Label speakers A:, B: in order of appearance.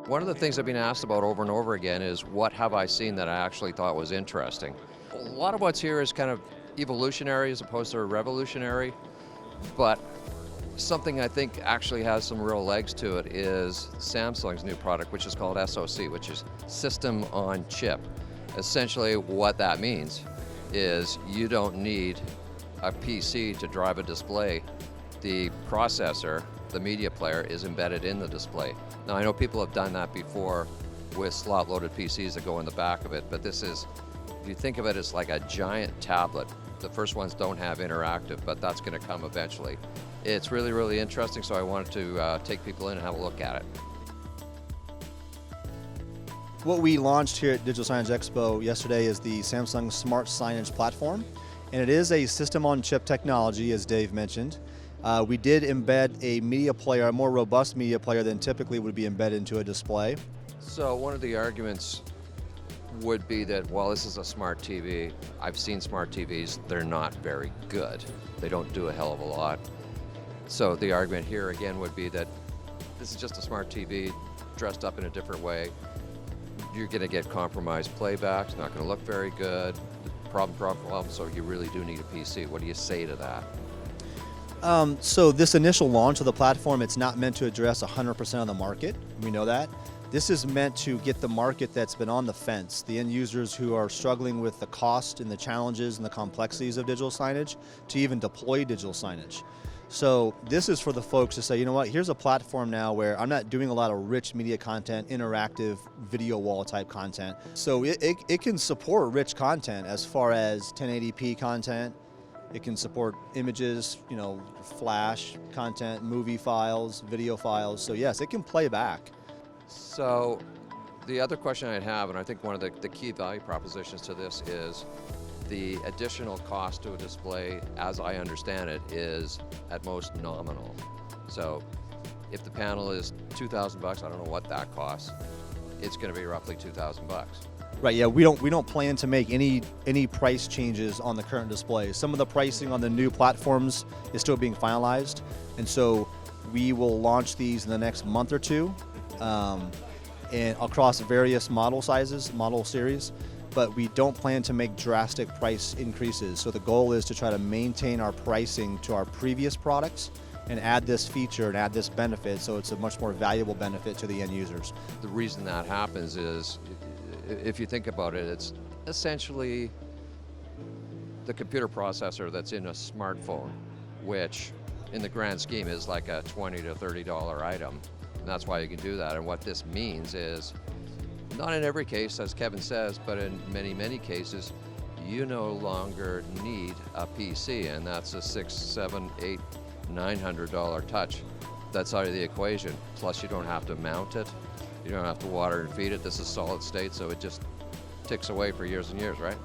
A: One of the things I've been asked about over and over again is what have I seen that I actually thought was interesting? A lot of what's here is kind of evolutionary as opposed to revolutionary, but something I think actually has some real legs to it is Samsung's new product, which is called SoC, which is System on Chip. Essentially what that means is you don't need a PC to drive a display. The processor, the media player, is embedded in the display. Now I know people have done that before with slot-loaded PCs that go in the back of it, but this is, if you think of it as like a giant tablet. The first ones don't have interactive, but that's going to come eventually. It's really, really interesting, so I wanted to take people in and have a look at it.
B: What we launched here at Digital Signage Expo yesterday is the Samsung Smart Signage Platform, and it is a system-on-chip technology, as Dave mentioned. We did embed a media player, a more robust media player than typically would be embedded into a display.
A: So one of the arguments would be that, well, this is a smart TV. I've seen smart TVs, they're not very good. They don't do a hell of a lot. So the argument here again would be that this is just a smart TV dressed up in a different way. You're going to get compromised playback, it's not going to look very good. Problem, so you really do need a PC. What do you say to that?
B: So this initial launch of the platform, it's not meant to address 100% of the market. We know that. This is meant to get the market that's been on the fence, the end users who are struggling with the cost and the challenges and the complexities of digital signage, to even deploy digital signage. So this is for the folks to say, you know what, here's a platform now where I'm not doing a lot of rich media content, interactive video wall type content. So it can support rich content as far as 1080p content. It can support images, you know, flash content, movie files, video files. So yes, it can play back.
A: So the other question I'd have, and I think one of the key value propositions to this is the additional cost to a display, as I understand it, is at most nominal. So if the panel is $2,000, I don't know what that costs, it's going to be roughly $2,000.
B: Right, yeah, we don't plan to make any price changes on the current display. Some of the pricing on the new platforms is still being finalized, and so we will launch these in the next month or two, and across various model sizes, model series, but we don't plan to make drastic price increases. So the goal is to try to maintain our pricing to our previous products and add this feature and add this benefit, so it's a much more valuable benefit to the end users.
A: The reason that happens is, if you think about it, it's essentially the computer processor that's in a smartphone, which in the grand scheme is like a $20 to $30 item. And that's why you can do that. And what this means is, not in every case, as Kevin says, but in many, many cases, you no longer need a PC, and that's a $600, $700, $800, $900 touch. That's out of the equation. Plus you don't have to mount it. You don't have to water and feed it. This is solid state, so it just ticks away for years and years, right?